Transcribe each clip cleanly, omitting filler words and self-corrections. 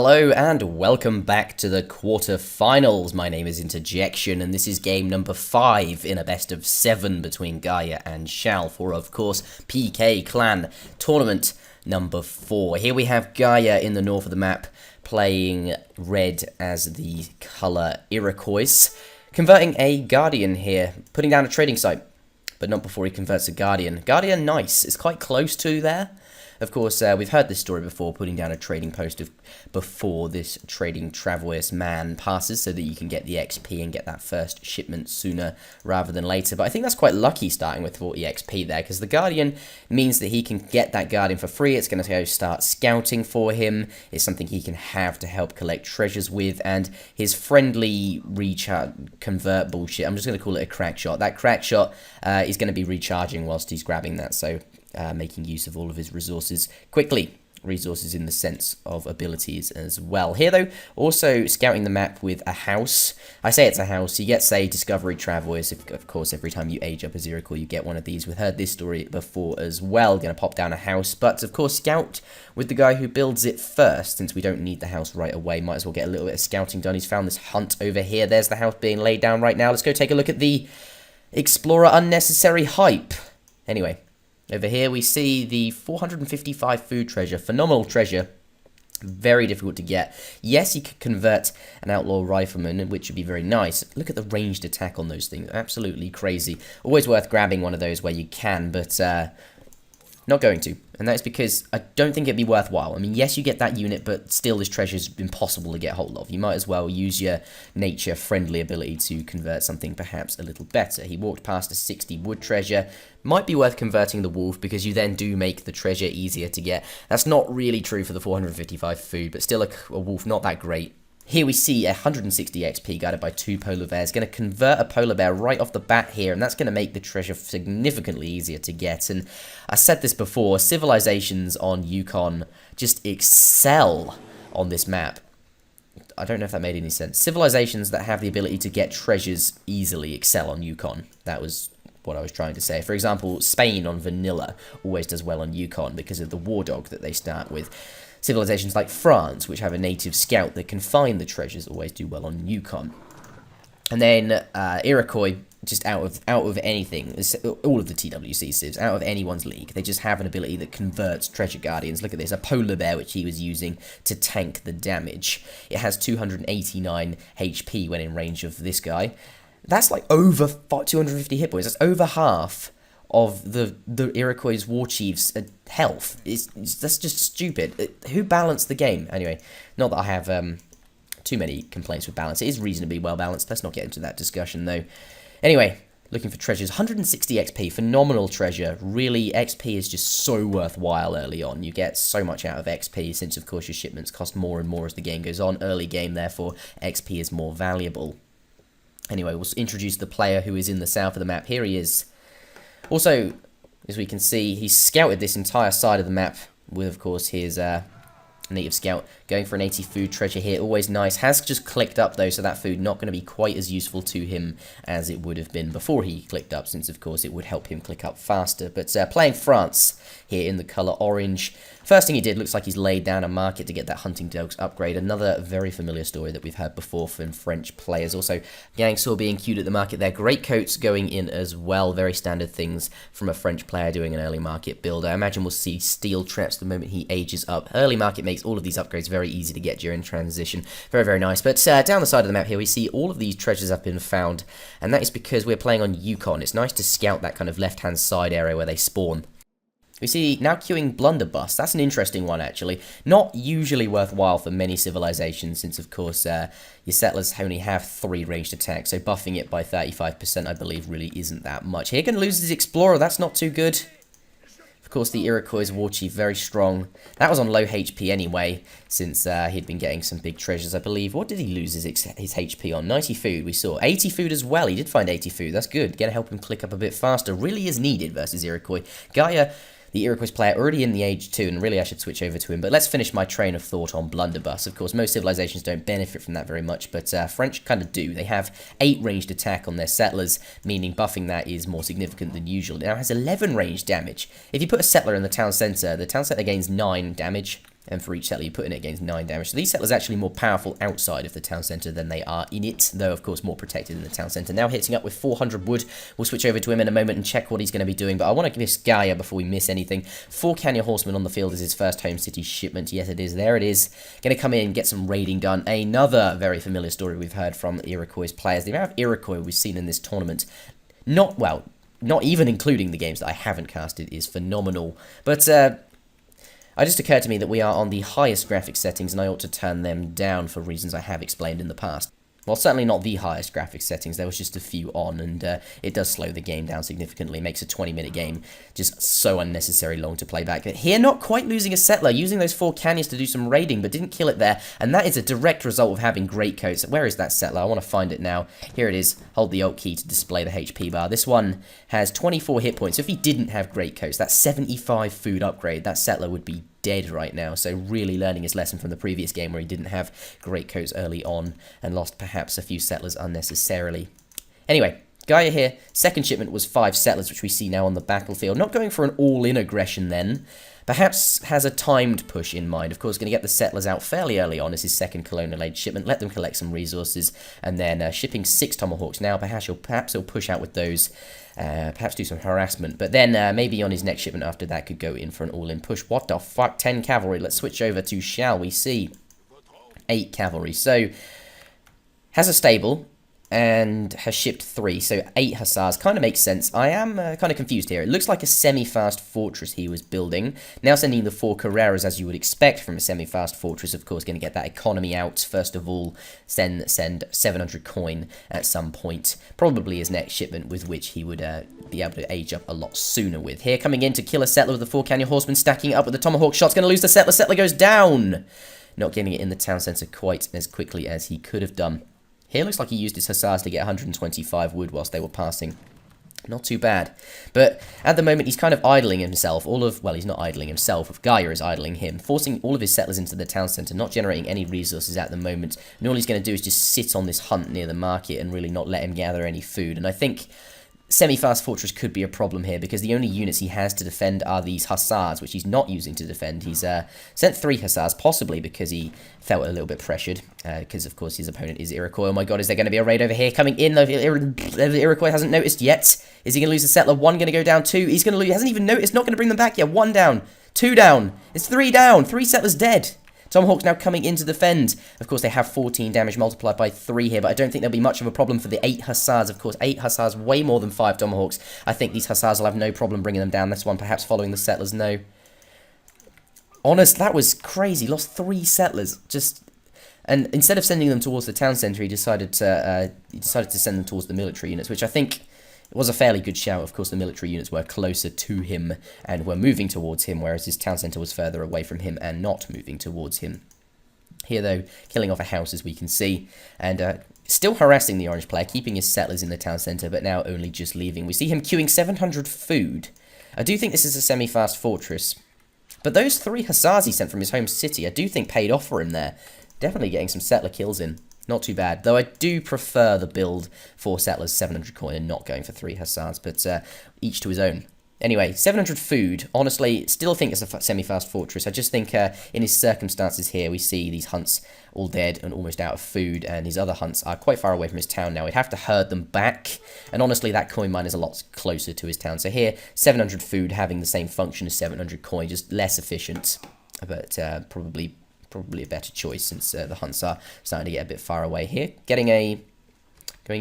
Hello and welcome back to the quarterfinals. My name is Interjection and this is game number 5 in a best of 7 between Garja and Challe for, of course, PK Clan tournament number 4. Here we have Garja in the north of the map playing red as the colour Iroquois, converting a Guardian here, putting down a trading site, but not before he converts a Guardian. Guardian, nice, it's quite close to there. Of course, we've heard this story before, putting down a trading post before this trading Travelers man passes so that you can get the XP and get that first shipment sooner rather than later. But I think that's quite lucky starting with 40 XP there, because the Guardian means that he can get that Guardian for free. It's going to go start scouting for him. It's something he can have to help collect treasures with, and his friendly convert bullshit, I'm just going to call it a crack shot. That crack shot is going to be recharging whilst he's grabbing that, so making use of all of his resources quickly. Resources in the sense of abilities as well. Here, though, also scouting the map with a house. I say it's a house. You get, say, Discovery Travelers. Of course, every time you age up a Iroquois, you get one of these. We've heard this story before as well. Going to pop down a house. But, of course, scout with the guy who builds it first. Since we don't need the house right away, might as well get a little bit of scouting done. He's found this hunt over here. There's the house being laid down right now. Let's go take a look at the Explorer Unnecessary Hype. Anyway, over here we see the 455 food treasure. Phenomenal treasure. Very difficult to get. Yes, you could convert an outlaw rifleman, which would be very nice. Look at the ranged attack on those things. Absolutely crazy. Always worth grabbing one of those where you can, but not going to. And that's because I don't think it'd be worthwhile. I mean, yes, you get that unit, but still this treasure's impossible to get hold of. You might as well use your nature-friendly ability to convert something perhaps a little better. He walked past a 60 wood treasure. Might be worth converting the wolf, because you then do make the treasure easier to get. That's not really true for the 455 food, but still a wolf not that great. Here we see 160 XP guided by 2 polar bears. Going to convert a polar bear right off the bat here, and that's going to make the treasure significantly easier to get. And I said this before, civilizations on Yukon just excel on this map. I don't know if that made any sense. Civilizations that have the ability to get treasures easily excel on Yukon. That was what I was trying to say. For example, Spain on vanilla always does well on Yukon because of the war dog that they start with. Civilizations like France, which have a native scout that can find the treasures, always do well on Yukon. And then Iroquois, just out of anything, all of the TWC civs, out of anyone's league, they just have an ability that converts treasure guardians. Look at this, a polar bear which he was using to tank the damage. It has 289 HP when in range of this guy. That's like over 250 hit points. That's over half of the Iroquois war chief's health. That's just stupid. Who balanced the game? Anyway, not that I have too many complaints with balance. It is reasonably well balanced. Let's not get into that discussion though. Anyway, looking for treasures. 160 XP, phenomenal treasure. Really, XP is just so worthwhile early on. You get so much out of XP since, of course, your shipments cost more and more as the game goes on. Early game, therefore, XP is more valuable. Anyway, we'll introduce the player who is in the south of the map. Here he is. Also, as we can see, he's scouted this entire side of the map with, of course, his native scout. Going for an 80 food treasure here, always nice. Has just clicked up, though, so that food not going to be quite as useful to him as it would have been before he clicked up, since, of course, it would help him click up faster. But playing France here in the colour orange. First thing he did, looks like he's laid down a market to get that hunting dogs upgrade. Another very familiar story that we've heard before from French players. Also, Gangsaw being queued at the market there. Great coats going in as well. Very standard things from a French player doing an early market build. I imagine we'll see steel traps the moment he ages up. Early market makes all of these upgrades very easy to get during transition. Very, very nice. But down the side of the map here, we see all of these treasures have been found. And that is because we're playing on Yukon. It's nice to scout that kind of left-hand side area where they spawn. We see now queuing Blunderbuss. That's an interesting one, actually. Not usually worthwhile for many civilizations, since, of course, your settlers only have 3 ranged attacks, so buffing it by 35%, I believe, really isn't that much. Here can lose his Explorer. That's not too good. Of course, the Iroquois war chief, very strong. That was on low HP anyway, since he'd been getting some big treasures, I believe. What did he lose his HP on? 90 food, we saw. 80 food as well. He did find 80 food. That's good. Gonna help him click up a bit faster. Really is needed versus Iroquois. Garja, the Iroquois player, already in the age 2, and really I should switch over to him. But let's finish my train of thought on Blunderbuss. Of course, most civilizations don't benefit from that very much, but French kind of do. They have 8 ranged attack on their settlers, meaning buffing that is more significant than usual. It now has 11 ranged damage. If you put a settler in the town centre gains 9 damage. And for each settler, you put in it against 9 damage. So these settlers are actually more powerful outside of the town centre than they are in it, though, of course, more protected in the town centre. Now hitting up with 400 wood. We'll switch over to him in a moment and check what he's going to be doing, but I want to give this Garja before we miss anything. 4 Kanya horsemen on the field as his first home city shipment. Yes, it is. There it is. Going to come in, get some raiding done. Another very familiar story we've heard from Iroquois players. The amount of Iroquois we've seen in this tournament, not even including the games that I haven't casted, is phenomenal. But, it just occurred to me that we are on the highest graphics settings and I ought to turn them down for reasons I have explained in the past. Well, certainly not the highest graphics settings, there was just a few on, and it does slow the game down significantly. It makes a 20-minute game just so unnecessarily long to play back. But here, not quite losing a settler, using those 4 canyons to do some raiding, but didn't kill it there, and that is a direct result of having greatcoats. Where is that settler? I want to find it now. Here it is. Hold the Alt key to display the HP bar. This one has 24 hit points. So if he didn't have greatcoats, that 75 food upgrade, that settler would be dead right now. So really learning his lesson from the previous game where he didn't have greatcoats early on and lost perhaps a few settlers unnecessarily. Anyway, Garja here, second shipment was 5 settlers, which we see now on the battlefield. Not going for an all-in aggression then. Perhaps has a timed push in mind. Of course, going to get the settlers out fairly early on as his second colonial age shipment. Let them collect some resources. And then shipping 6 tomahawks now. Perhaps he'll push out with those. Perhaps do some harassment. But then maybe on his next shipment after that could go in for an all-in push. What the fuck? 10 cavalry. Let's switch over to Challe. We see 8 cavalry. So has a stable and has shipped 3, so 8 hussars. Kind of makes sense. I am kind of confused here. It looks like a semi-fast fortress he was building. Now sending the 4 carreras as you would expect from a semi-fast fortress. Of course, going to get that economy out. First of all, send 700 coin at some point. Probably his next shipment with which he would be able to age up a lot sooner with. Here coming in to kill a settler with the 4 Canyon horsemen, stacking up with the tomahawk shots. Going to lose the settler. Settler goes down. Not getting it in the town centre quite as quickly as he could have done. Here looks like he used his hussars to get 125 wood whilst they were passing. Not too bad. But at the moment, he's kind of idling himself. Well, he's not idling himself. Garja is idling him, forcing all of his settlers into the town centre, not generating any resources at the moment. And all he's going to do is just sit on this hunt near the market and really not let him gather any food. And I think semi-fast fortress could be a problem here because the only units he has to defend are these hussars, which he's not using to defend. He's sent 3 hussars, possibly because he felt a little bit pressured, because of course his opponent is Iroquois. Oh my god, is there going to be a raid over here coming in? The Iroquois hasn't noticed yet. Is he going to lose a settler? 1 going to go down, 2. He's going to lose. He hasn't even noticed. Not going to bring them back yet. 1 down, 2 down. It's 3 down. 3 settlers dead. Tomahawks now coming in to defend. Of course, they have 14 damage multiplied by 3 here, but I don't think there'll be much of a problem for the 8 hussars. Of course, 8 hussars, way more than 5 tomahawks. I think these hussars will have no problem bringing them down. This one perhaps following the settlers. No. Honest, that was crazy. Lost 3 settlers. And instead of sending them towards the town centre, he decided to send them towards the military units, which I think was a fairly good shout. Of course, the military units were closer to him and were moving towards him, whereas his town centre was further away from him and not moving towards him. Here, though, killing off a house, as we can see, and still harassing the orange player, keeping his settlers in the town centre, but now only just leaving. We see him queuing 700 food. I do think this is a semi-fast fortress, but those 3 hussars he sent from his home city, I do think paid off for him there. Definitely getting some settler kills in. Not too bad, though I do prefer the build for settlers 700 coin and not going for 3 hussars, but each to his own. Anyway, 700 food, honestly, still think it's a semi-fast fortress. I just think in his circumstances here, we see these hunts all dead and almost out of food, and his other hunts are quite far away from his town now. He'd have to herd them back, and honestly, that coin mine is a lot closer to his town. So here, 700 food having the same function as 700 coin, just less efficient, but probably a better choice since the hunts are starting to get a bit far away here. Going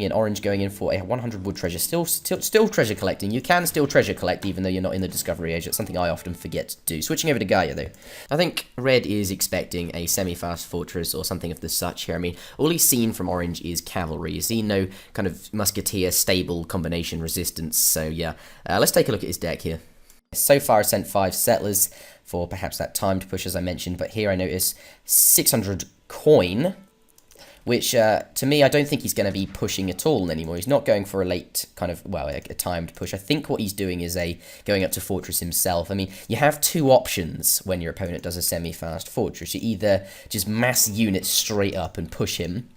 in orange, going in for a 100 wood treasure. Still treasure collecting. You can still treasure collect even though you're not in the discovery age. That's something I often forget to do. Switching over to Garja though. I think red is expecting a semi-fast fortress or something of the such here. I mean, all he's seen from orange is cavalry. He's seen no kind of musketeer stable combination resistance. So yeah, let's take a look at his deck here. So far, I sent 5 settlers for perhaps that timed push, as I mentioned, but here I notice 600 coin, which, to me, I don't think he's going to be pushing at all anymore. He's not going for a late kind of, well, a timed push. I think what he's doing is going up to fortress himself. I mean, you have 2 options when your opponent does a semi-fast fortress. You either just mass units straight up and push him,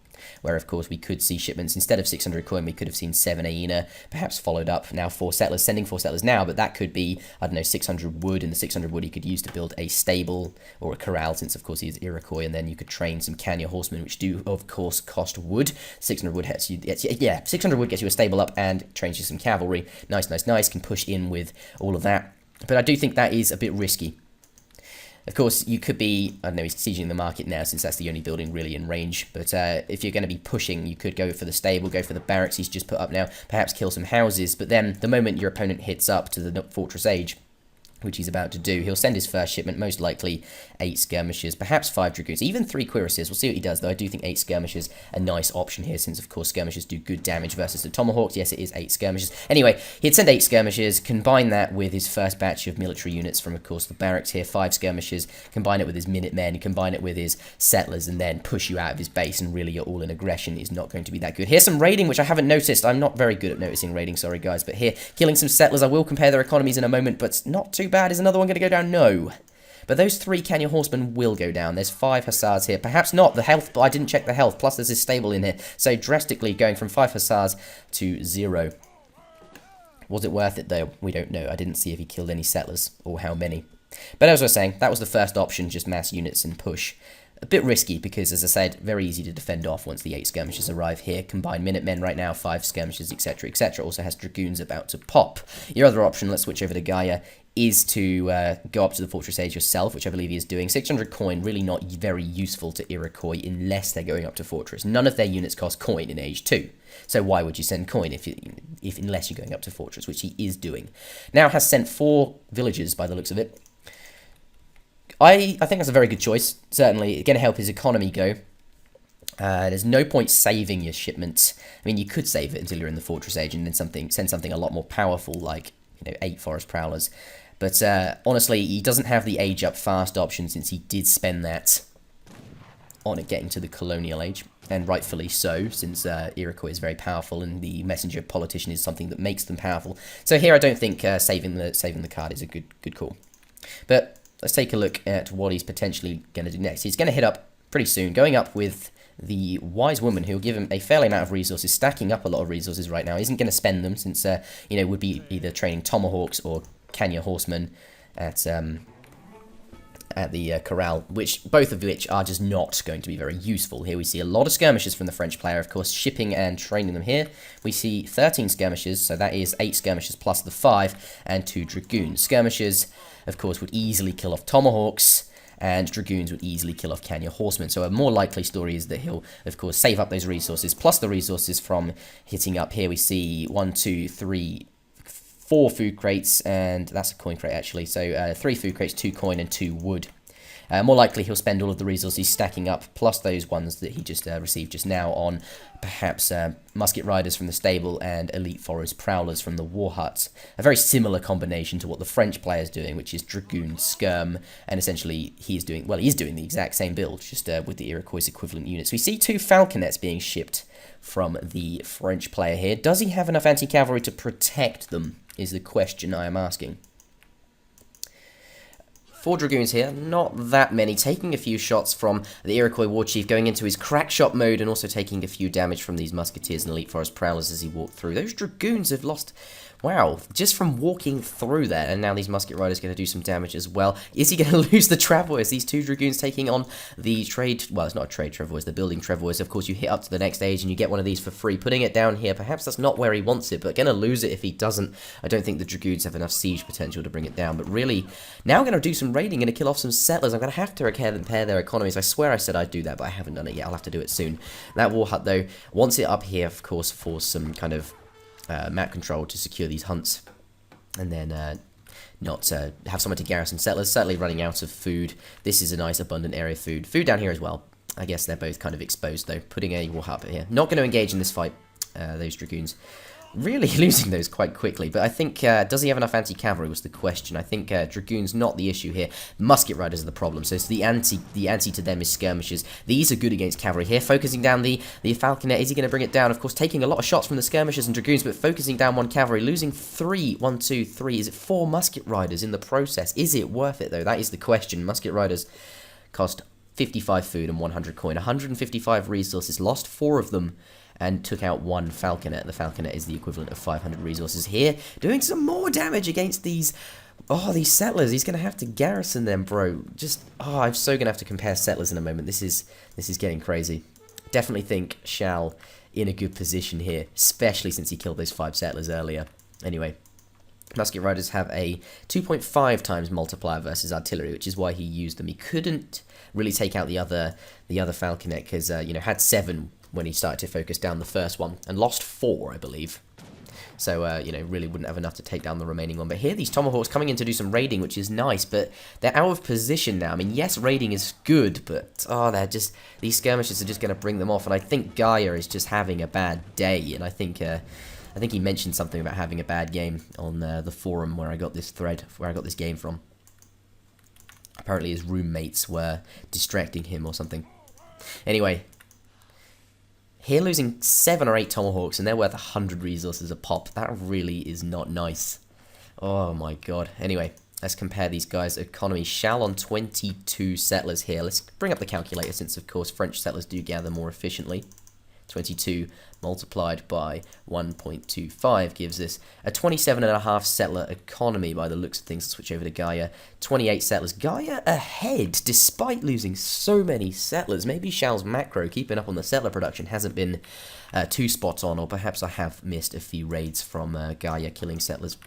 where of course we could see shipments. Instead of 600 coin, we could have seen 7 Aina, perhaps followed up. Now 4 settlers, sending 4 settlers now, but that could be, I don't know, 600 wood, and the 600 wood he could use to build a stable or a corral, since of course he is Iroquois, and then you could train some Kanya horsemen, which do of course cost wood. 600 wood gets you, yeah, 600 wood gets you a stable up and trains you some cavalry. Nice, nice, nice, can push in with all of that. But I do think that is a bit risky. Of course, you could be, I don't know, he's sieging the market now since that's the only building really in range. But if you're going to be pushing, you could go for the stable, go for the barracks he's just put up now, perhaps kill some houses. But then the moment your opponent hits up to the Fortress Age, which he's about to do, he'll send his first shipment, most likely 8 skirmishers, perhaps 5 dragoons, even 3 cuirasses. We'll see what he does, though. I do think 8 skirmishers a nice option here, since of course skirmishers do good damage versus the tomahawks. Yes, it is 8 skirmishers. Anyway, he'd send 8 skirmishers, combine that with his first batch of military units from of course the barracks here, 5 skirmishers, combine it with his minutemen, combine it with his settlers, and then push you out of his base, and really your all-in aggression is not going to be that good. Here's some raiding, which I haven't noticed. I'm not very good at noticing raiding, sorry guys, but here, killing some settlers. I will compare their economies in a moment, but not too bad. Is another one going to go down? No. But those 3 Kenya horsemen will go down. There's 5 hussars here. Perhaps not. The health, I didn't check the health. Plus there's this stable in here. So drastically going from 5 hussars to 0. Was it worth it though? We don't know. I didn't see if he killed any settlers or how many. But as I was saying, that was the first option, just mass units and push. A bit risky because, as I said, very easy to defend off once the 8 skirmishers arrive here. Combine minutemen right now, 5 skirmishers, etc., etc. Also has dragoons about to pop. Your other option, let's switch over to Garja, is to go up to the Fortress Age yourself, which I believe he is doing. 600 coin, really not very useful to Iroquois unless they're going up to Fortress. None of their units cost coin in Age 2. So why would you send coin unless you're going up to Fortress, which he is doing. Now has sent 4 villages by the looks of it. I think that's a very good choice. Certainly going to help his economy go. There's no point saving your shipments. I mean, you could save it until you're in the Fortress Age and then send something a lot more powerful, like 8 Forest Prowlers. But honestly, he doesn't have the age up fast option, since he did spend that on it getting to the Colonial Age, and rightfully so, since Iroquois is very powerful and the messenger politician is something that makes them powerful. So here I don't think saving the card is a good call. But let's take a look at what he's potentially going to do next. He's going to hit up pretty soon, going up with the Wise Woman, who will give him a fair amount of resources, stacking up a lot of resources right now. He isn't going to spend them, since, would be either training tomahawks or Kanya horsemen at the corral, both of which are just not going to be very useful. Here we see a lot of skirmishers from the French player, of course, shipping and training them here. We see 13 skirmishers, so that is 8 skirmishers plus the 5, and 2 dragoons. Skirmishers, of course, would easily kill off tomahawks, and dragoons would easily kill off Kanya horsemen. So a more likely story is that he'll, of course, save up those resources, plus the resources from hitting up. Here we see 1, 2, 3, 4 food crates, and that's a coin crate actually. So 3 food crates, 2 coin, and 2 wood. More likely he'll spend all of the resources stacking up, plus those ones that he just received just now, on perhaps musket riders from the stable and elite forest prowlers from the war hut. A very similar combination to what the French player is doing, which is dragoon, skirm, and essentially he's doing the exact same build, just with the Iroquois equivalent units. We see 2 falconets being shipped from the French player here. Does he have enough anti-cavalry to protect them, is the question I am asking. 4 dragoons here, not that many, taking a few shots from the Iroquois war chief, going into his crack shot mode, and also taking a few damage from these musketeers and elite forest prowlers as he walked through. Those dragoons have lost, wow, just from walking through there, and now these musket riders are going to do some damage as well. Is he going to lose the travois? These 2 dragoons taking on the trade, well, it's not a trade travois, the building travois. Of course, you hit up to the next stage and you get one of these for free. Putting it down here, perhaps that's not where he wants it, but going to lose it if he doesn't. I don't think the dragoons have enough siege potential to bring it down, but really, now I'm going to do some raiding, going to kill off some settlers. I'm going to have to repair their economies. I swear I said I'd do that, but I haven't done it yet. I'll have to do it soon. That war hut, though, wants it up here, of course, for some kind of map control to secure these hunts, and then not have someone to garrison settlers. Certainly running out of food. This is a nice abundant area of food. Food down here as well. I guess they're both kind of exposed, though. Putting a war hut here. Not going to engage in this fight, those dragoons. Really losing those quite quickly, but I think, does he have enough anti-cavalry was the question. I think dragoons not the issue here. Musket riders are the problem, so it's the anti to them is skirmishers. These are good against cavalry here, focusing down the falconet. Is he going to bring it down? Of course, taking a lot of shots from the skirmishers and dragoons, but focusing down 1 cavalry, losing 3, 1, 2, 3. Is it 4 musket riders in the process? Is it worth it, though? That is the question. Musket riders cost 55 food and 100 coin. 155 resources, lost 4 of them, and took out 1 falconet. The falconet is the equivalent of 500 resources here, doing some more damage against these... Oh, these settlers. He's going to have to garrison them, bro. I'm so going to have to compare settlers in a moment. This is getting crazy. Definitely think Challe in a good position here, especially since he killed those 5 settlers earlier. Anyway, Musket Riders have a 2.5 times multiplier versus artillery, which is why he used them. He couldn't really take out the other falconet because, had 7 when he started to focus down the first one, and lost 4, I believe. So, really wouldn't have enough to take down the remaining one. But here, these Tomahawks coming in to do some raiding, which is nice, but they're out of position now. I mean, yes, raiding is good, but, these skirmishes are just going to bring them off. And I think Garja is just having a bad day. And I think he mentioned something about having a bad game on the forum where I got this game from. Apparently his roommates were distracting him or something. Anyway... Here losing 7 or 8 Tomahawks, and they're worth 100 resources a pop. That really is not nice. Oh my god. Anyway, let's compare these guys' economy. Challe on 22 settlers here. Let's bring up the calculator since, of course, French settlers do gather more efficiently. 22 multiplied by 1.25 gives us a 27.5 settler economy by the looks of things. Let's switch over to Garja. 28 settlers. Garja ahead despite losing so many settlers. Maybe Challe's macro, keeping up on the settler production, hasn't been too spot on, or perhaps I have missed a few raids from Garja killing settlers.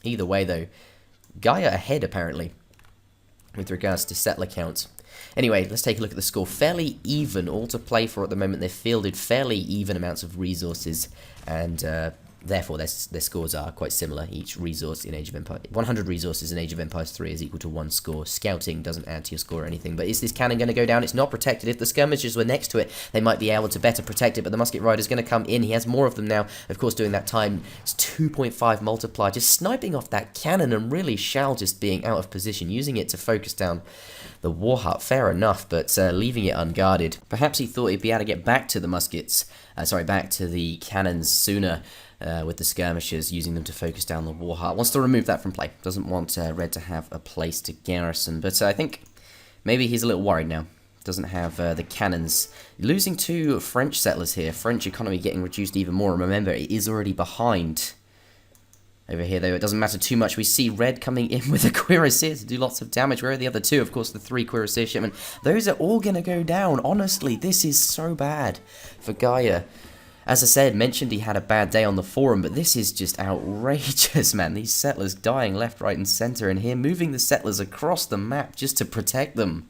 Either way, though, Garja ahead apparently with regards to settler counts. Anyway, let's take a look at the score. Fairly even, all to play for at the moment. They've fielded fairly even amounts of resources, and therefore their scores are quite similar. Each resource in Age of Empires, 100 resources in Age of Empires 3 is equal to 1 score. Scouting doesn't add to your score or anything, but is this cannon going to go down? It's not protected. If the skirmishers were next to it, they might be able to better protect it, but the musket rider's going to come in. He has more of them now, of course, doing that time. It's 2.5 multiplier, just sniping off that cannon, and really Challe just being out of position, using it to focus down the war hut. Fair enough, but leaving it unguarded. Perhaps he thought he'd be able to get back to the muskets, back to the cannons sooner with the skirmishers, using them to focus down the war hut. Wants to remove that from play. Doesn't want Red to have a place to garrison, but I think maybe he's a little worried now. Doesn't have the cannons. Losing 2 French settlers here. French economy getting reduced even more. And remember, it is already behind. Over here, though, it doesn't matter too much. We see Red coming in with a cuirassier to do lots of damage. Where are the other 2? Of course, the 3 cuirassier shipment. Those are all going to go down. Honestly, this is so bad for Garja. As I said, mentioned he had a bad day on the forum, but this is just outrageous, man. These settlers dying left, right, and center, and here moving the settlers across the map just to protect them.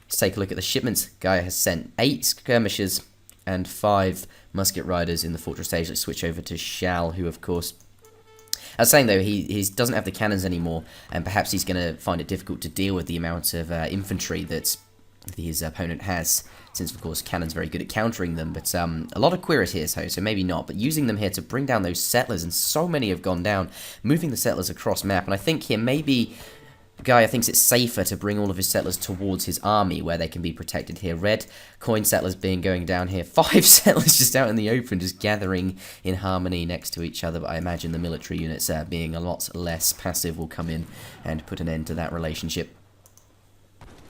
Let's take a look at the shipments. Garja has sent 8 skirmishers and 5 musket riders in the fortress age. Let's switch over to Challe, who, of course... I was saying, though, he doesn't have the cannons anymore, and perhaps he's going to find it difficult to deal with the amount of infantry that his opponent has, since, of course, cannon's very good at countering them, but a lot of cuirassiers here, so maybe not, but using them here to bring down those settlers, and so many have gone down, moving the settlers across map, and I think here maybe... Garja thinks it's safer to bring all of his settlers towards his army where they can be protected here. Red coin settlers going down here. 5 settlers just out in the open, just gathering in harmony next to each other. But I imagine the military units being a lot less passive will come in and put an end to that relationship.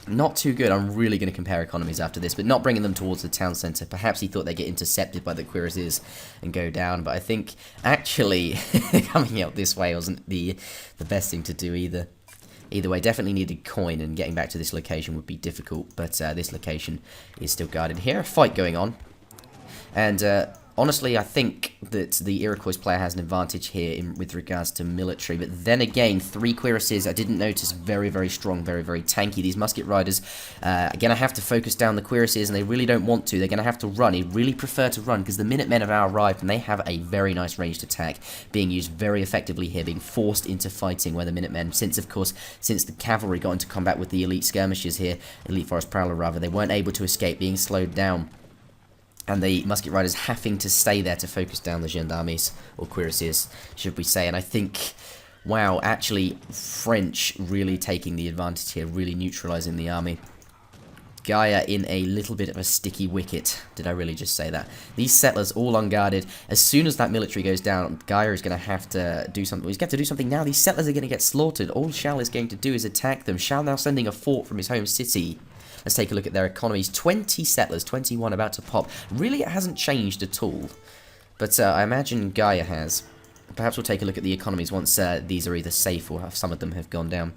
Not too good. I'm really going to compare economies after this, but not bringing them towards the town centre. Perhaps he thought they'd get intercepted by the cuirassiers and go down, but I think actually coming out this way wasn't the best thing to do either. Either way, definitely needed coin, and getting back to this location would be difficult, but this location is still guarded. Here, a fight going on, and honestly, I think that the Iroquois player has an advantage here with regards to military, but then again, 3 cuirassiers I didn't notice, very, very strong, very, very tanky. These musket riders are going to have to focus down the cuirassiers, and they really don't want to. They're going to have to run. They really prefer to run, because the Minutemen have now arrived, and they have a very nice ranged attack, being used very effectively here, being forced into fighting where the Minutemen, since the cavalry got into combat with the elite skirmishers here, elite forest prowler rather, they weren't able to escape, being slowed down. And the musket riders having to stay there to focus down the gendarmes, or cuirassiers, should we say. And I think, wow, actually, French really taking the advantage here, really neutralising the army. Garja in a little bit of a sticky wicket. Did I really just say that? These settlers all unguarded. As soon as that military goes down, Garja is going to have to do something. He's got to do something now. These settlers are going to get slaughtered. All Challe is going to do is attack them. Challe now sending a fort from his home city. Let's take a look at their economies. 20 settlers, 21 about to pop. Really, it hasn't changed at all. But I imagine Garja has. Perhaps we'll take a look at the economies once these are either safe or some of them have gone down.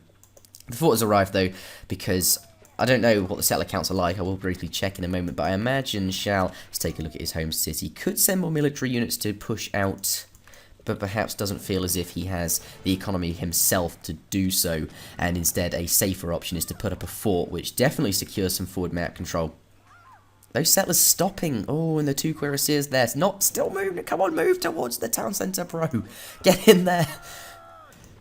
The fort has arrived, though, because I don't know what the settler counts are like. I will briefly check in a moment, but I imagine Challe, let's take a look at his home city, could send more military units to push out, but perhaps doesn't feel as if he has the economy himself to do so, and instead a safer option is to put up a fort, which definitely secures some forward map control. Those settlers stopping. Oh, and the two cuirassiers there. Not still moving. Come on, move towards the town centre, bro. Get in there.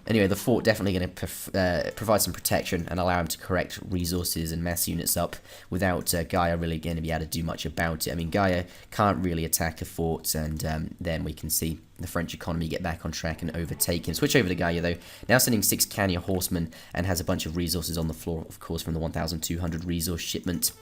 Anyway, the fort definitely going to provide some protection and allow him to correct resources and mass units up without Garja really going to be able to do much about it. I mean, Garja can't really attack a fort, and then we can see the French economy get back on track and overtake him. Switch over to Garja, though. Now sending 6 Kanya horsemen and has a bunch of resources on the floor, of course, from the 1,200 resource shipment.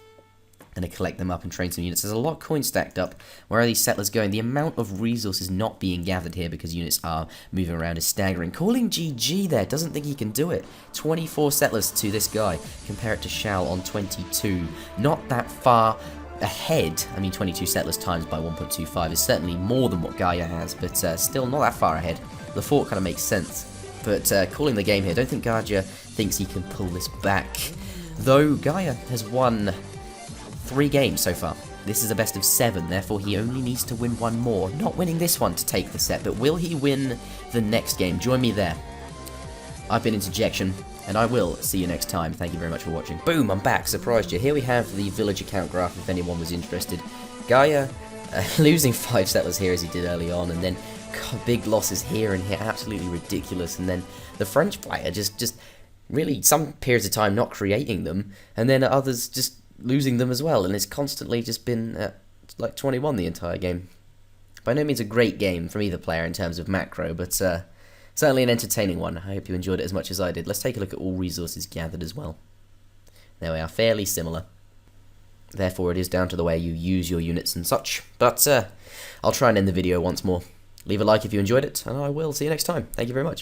And to collect them up and train some units. There's a lot of coins stacked up. Where are these settlers going? The amount of resources not being gathered here because units are moving around is staggering. Calling GG there. Doesn't think he can do it. 24 settlers to this guy. Compare it to Challe on 22. Not that far ahead. I mean, 22 settlers times by 1.25 is certainly more than what Garja has. But still not that far ahead. The fort kind of makes sense. But calling the game here. Don't think Garja thinks he can pull this back. Though Garja has won 3 games so far. This is a best of 7, therefore he only needs to win 1 more. Not winning this one to take the set, but will he win the next game? Join me there. I've been Interjection, and I will see you next time. Thank you very much for watching. Boom, I'm back. Surprised you. Here we have the village account graph if anyone was interested. Garja losing 5 settlers here as he did early on, and then big losses here and here. Absolutely ridiculous. And then the French player just really some periods of time not creating them, and then others just losing them as well, and it's constantly just been at like 21 the entire game. By no means a great game from either player in terms of macro, but certainly an entertaining one. I hope you enjoyed it as much as I did. Let's take a look at all resources gathered as well. There we are, fairly similar. Therefore it is down to the way you use your units and such, but I'll try and end the video once more. Leave a like if you enjoyed it, and I will see you next time. Thank you very much.